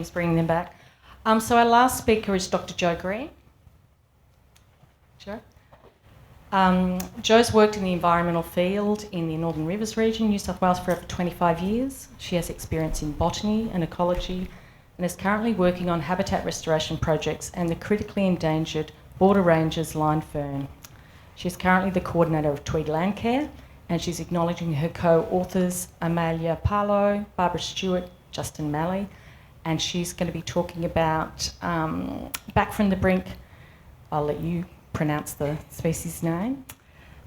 He's bringing them back. So our last speaker is Dr. Jo Green. Jo? Jo's worked in the environmental field in the Northern Rivers region, New South Wales, for over 25 years. She has experience in botany and ecology and is currently working on habitat restoration projects and the critically endangered Border Ranges line fern. She's currently the coordinator of Tweed Landcare, and she's acknowledging her co-authors Amalia Parlow, Barbara Stewart, Justin Malley, and she's going to be talking about Back from the Brink. I'll let you pronounce the species name.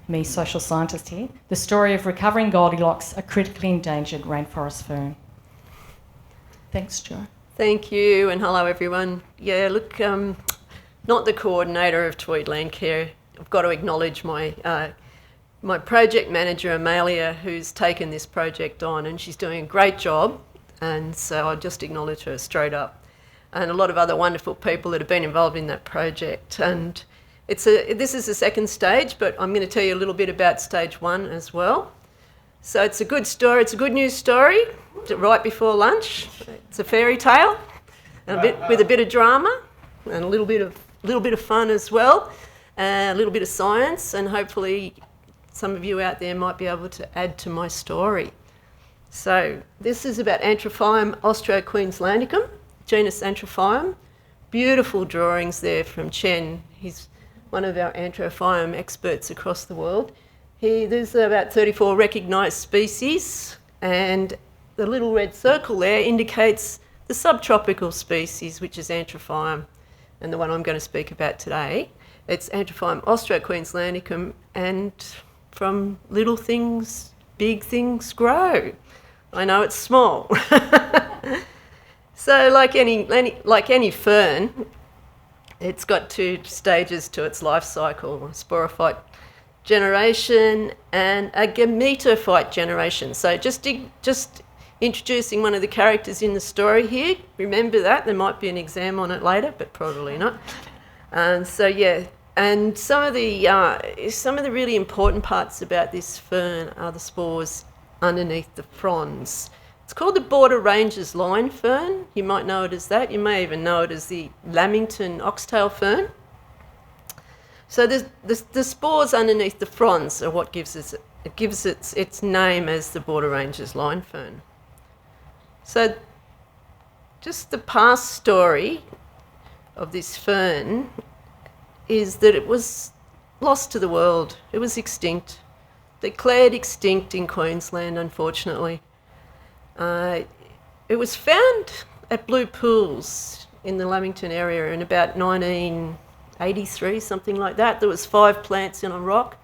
Me, social scientist here. The story of recovering Goldilocks, a critically endangered rainforest fern. Thanks, Jo. Thank you, and hello everyone. Yeah, look, not the coordinator of Tweed Landcare. I've got to acknowledge my my project manager, Amalia, who's taken this project on, and she's doing a great job, and so I'll just acknowledge her straight up. And a lot of other wonderful people that have been involved in that project. And this is the second stage, but I'm going to tell you a little bit about stage one as well. So it's a good story, it's a good news story, right before lunch. It's a fairy tale, and with a bit of drama, and a little bit of fun as well, a little bit of science, and hopefully some of you out there might be able to add to my story. So this is about Antrophium austro-queenslandicum, genus Antrophium. Beautiful drawings there from Chen. He's one of our Antrophium experts across the world. There's about 34 recognised species, and the little red circle there indicates the subtropical species, which is Antrophium, and the one I'm going to speak about today. It's Antrophium austro-queenslandicum, and from little things, big things grow. I know it's small. So like any fern, it's got two stages to its life cycle: a sporophyte generation and a gametophyte generation. So just introducing one of the characters in the story here. Remember that, there might be an exam on it later, but probably not. And so yeah, and some of the really important parts about this fern are the spores underneath the fronds. It's called the Border Ranges line fern. You might know it as that. You may even know it as the Lamington oxtail fern. So the spores underneath the fronds are what gives its name as the Border Ranges line fern. So just the past story of this fern is that it was lost to the world. It was extinct, declared extinct in Queensland, unfortunately. It was found at Blue Pools in the Lamington area in about 1983, something like that. There was 5 plants in a rock.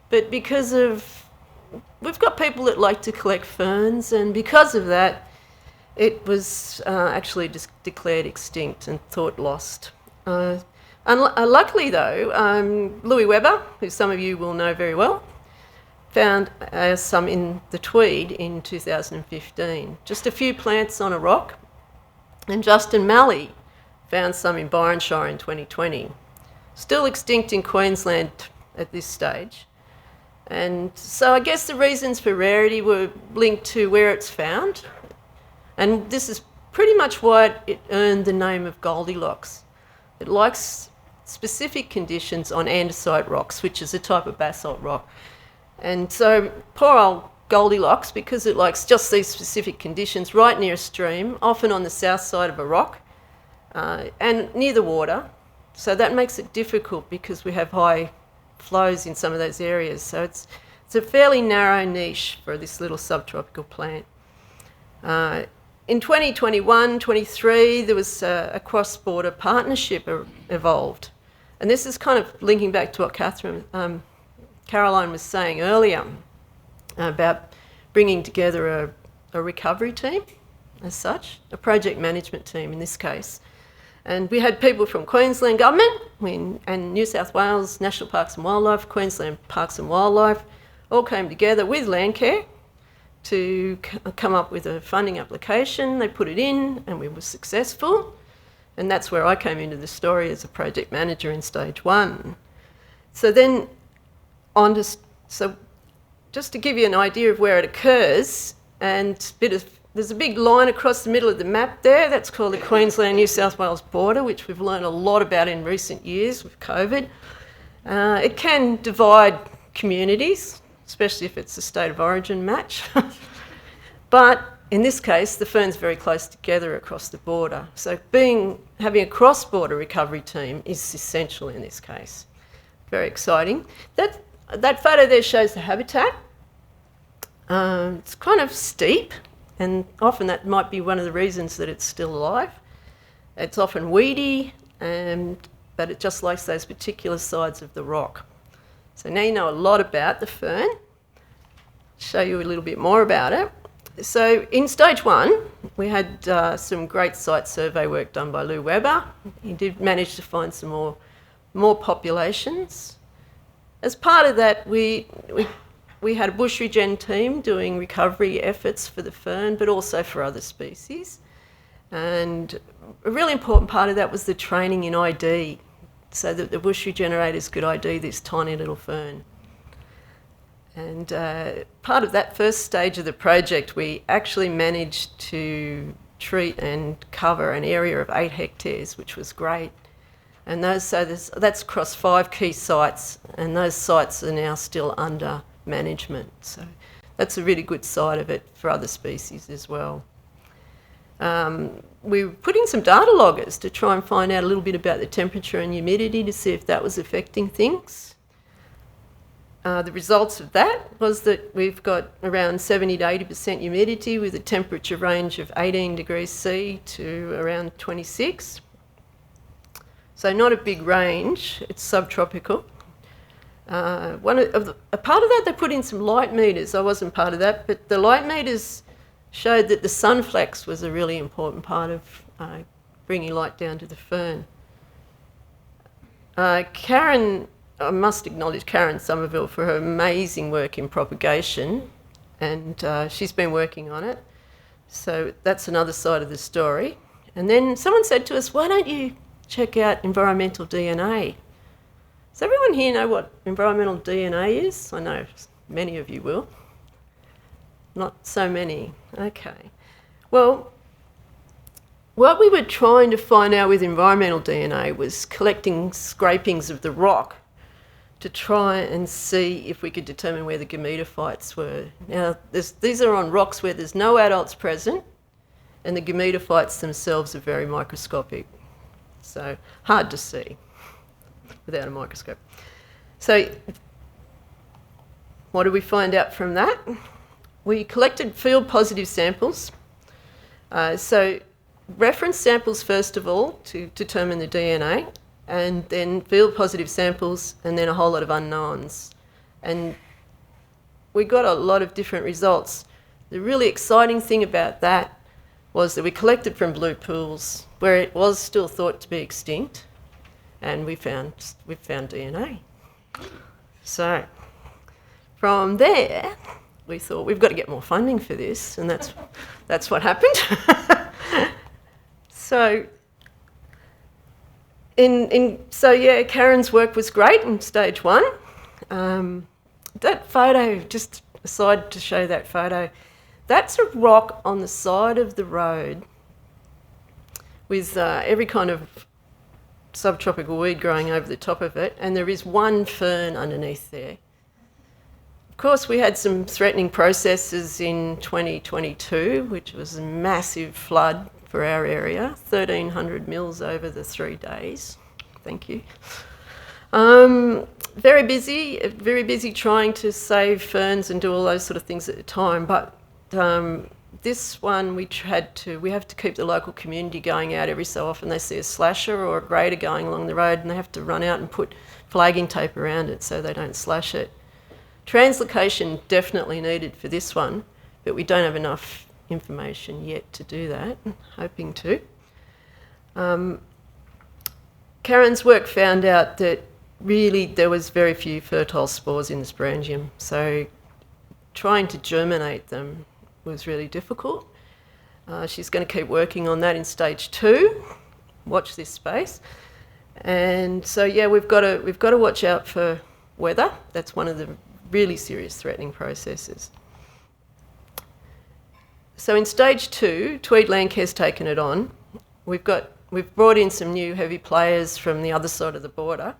But we've got people that like to collect ferns, and because of that, it was actually just declared extinct and thought lost. Luckily though, Louis Webber, who some of you will know very well, found some in the Tweed in 2015. Just a few plants on a rock. And Justin Malley found some in Byronshire in 2020. Still extinct in Queensland at this stage. And so I guess the reasons for rarity were linked to where it's found. And this is pretty much why it earned the name of Goldilocks. It likes specific conditions on andesite rocks, which is a type of basalt rock. And so poor old Goldilocks, because it likes just these specific conditions right near a stream, often on the south side of a rock, and near the water. So that makes it difficult because we have high flows in some of those areas. So it's a fairly narrow niche for this little subtropical plant. In 2021-23, there was a cross-border partnership evolved. And this is kind of linking back to what Caroline was saying earlier about bringing together a recovery team as such, a project management team in this case. And we had people from Queensland Government and New South Wales National Parks and Wildlife, Queensland Parks and Wildlife, all came together with Landcare to come up with a funding application. They put it in and we were successful. And that's where I came into the story as a project manager in stage one. So then so just to give you an idea of where it occurs and a bit of there's a big line across the middle of the map there. That's called the Queensland-New South Wales border, which we've learned a lot about in recent years with COVID. It can divide communities, especially if it's a state of origin match. But in this case, the fern's very close together across the border. So having a cross-border recovery team is essential in this case. Very exciting. That photo there shows the habitat. It's kind of steep, and often that might be one of the reasons that it's still alive. It's often weedy, but it just likes those particular sides of the rock. So now you know a lot about the fern. Show you a little bit more about it. So in stage 1, we had some great site survey work done by Lou Webber. He did manage to find some more populations. As part of that, we had a bush regen team doing recovery efforts for the fern, but also for other species. And a really important part of that was the training in ID, so that the bush regenerators could ID this tiny little fern. And part of that first stage of the project, we actually managed to treat and cover an area of 8 hectares, which was great. And that's across 5 key sites, and those sites are now still under management. So that's a really good side of it for other species as well. We put in some data loggers to try and find out a little bit about the temperature and humidity to see if that was affecting things. The results of that was that we've got around 70 to 80% humidity with a temperature range of 18 degrees C to around 26. So not a big range, it's subtropical. A part of that, they put in some light meters. I wasn't part of that, but the light meters showed that the sunflex was a really important part of bringing light down to the fern. Karen, I must acknowledge Karen Somerville for her amazing work in propagation, and she's been working on it. So that's another side of the story. And then someone said to us, why don't you check out environmental DNA? Does everyone here know what environmental DNA is? I know many of you will. Not so many. Okay. Well, what we were trying to find out with environmental DNA was collecting scrapings of the rock to try and see if we could determine where the gametophytes were. Now, these are on rocks where there's no adults present, and the gametophytes themselves are very microscopic. So hard to see without a microscope. So what did we find out from that? We collected field positive samples. So reference samples first of all to determine the DNA, and then field positive samples, and then a whole lot of unknowns. And we got a lot of different results. The really exciting thing about that was that we collected from blue pools where it was still thought to be extinct, and we found DNA. So from there, we thought we've got to get more funding for this, and that's what happened. So Karen's work was great in stage 1. That photo, just aside to show that photo, that's a rock on the side of the road with every kind of subtropical weed growing over the top of it, and there is one fern underneath there. Of course, we had some threatening processes in 2022, which was a massive flood for our area, 1,300 mils over the 3 days. Thank you. Very busy trying to save ferns and do all those sort of things at the time. But this one, we have to keep the local community going out every so often. They see a slasher or a grader going along the road, and they have to run out and put flagging tape around it so they don't slash it. Translocation definitely needed for this one, but we don't have enough information yet to do that. Hoping to. Karen's work found out that really there was very few fertile spores in the sporangium, so trying to germinate them was really difficult. She's going to keep working on that in stage 2. Watch this space. And so we've got to watch out for weather. That's one of the really serious threatening processes. So in stage 2, Tweed Landcare's taken it on. We've brought in some new heavy players from the other side of the border,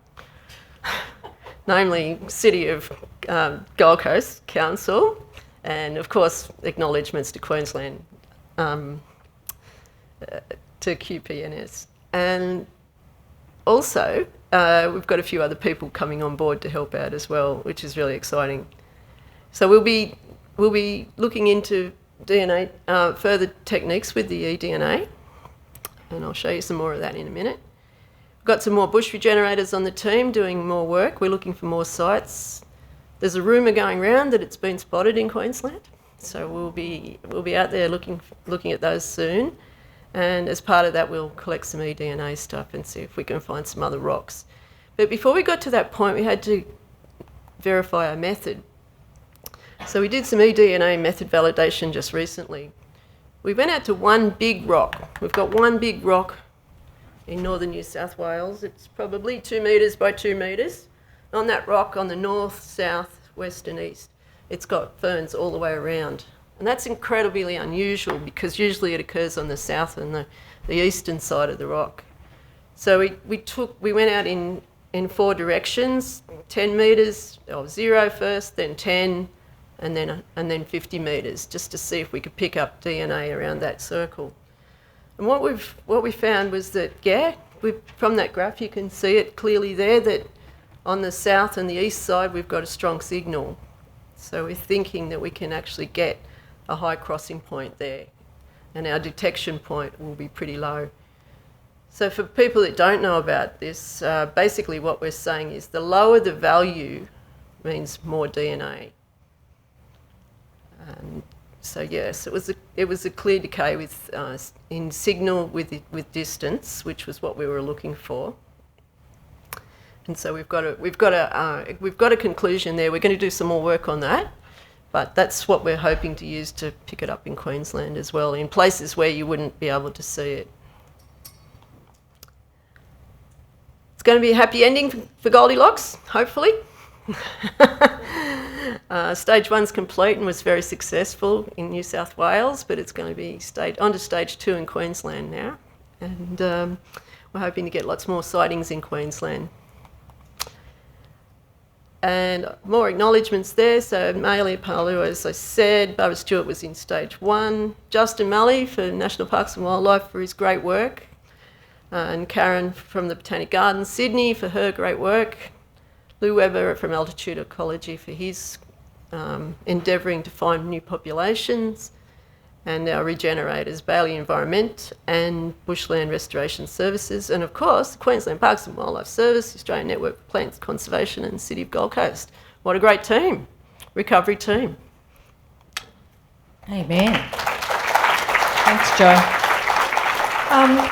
namely City of Gold Coast Council, and of course acknowledgements to Queensland, to QPNS. And also we've got a few other people coming on board to help out as well, which is really exciting. So we'll be looking into DNA, further techniques with the eDNA, and I'll show you some more of that in a minute. We've got some more bush regenerators on the team doing more work. We're looking for more sites. There's a rumour going around that it's been spotted in Queensland, so we'll be out there looking at those soon. And as part of that, we'll collect some eDNA stuff and see if we can find some other rocks. But before we got to that point, we had to verify our method. So we did some eDNA method validation just recently. We went out to one big rock. We've got one big rock in northern New South Wales. It's probably 2 metres by 2 metres. On that rock, on the north, south, west and east, it's got ferns all the way around. And that's incredibly unusual because usually it occurs on the south and the eastern side of the rock. So we went out in 4 directions, 10 metres, or 0 first, then 10, and then 50 metres, just to see if we could pick up DNA around that circle. And what we found was that, from that graph you can see it clearly there, that on the south and the east side we've got a strong signal. So we're thinking that we can actually get a high crossing point there, and our detection point will be pretty low. So for people that don't know about this, basically what we're saying is the lower the value means more DNA. So yes, it was a clear decay with in signal with distance, which was what we were looking for. And so we've got a conclusion there. We're going to do some more work on that, but that's what we're hoping to use to pick it up in Queensland as well, in places where you wouldn't be able to see it. It's going to be a happy ending for Goldilocks, hopefully. Stage 1's complete and was very successful in New South Wales, but it's going to be on to stage 2 in Queensland now, and we're hoping to get lots more sightings in Queensland. And more acknowledgements there. So Malia Palu, as I said, Barbara Stewart was in stage 1, Justin Mully for National Parks and Wildlife for his great work, and Karen from the Botanic Gardens Sydney for her great work, Lou Webber from Altitude Ecology for his endeavouring to find new populations, and our regenerators, Bailey Environment and Bushland Restoration Services, and of course the Queensland Parks and Wildlife Service, Australian Network for Plants Conservation and City of Gold Coast. What a great team, recovery team. Amen. Thanks, Jo.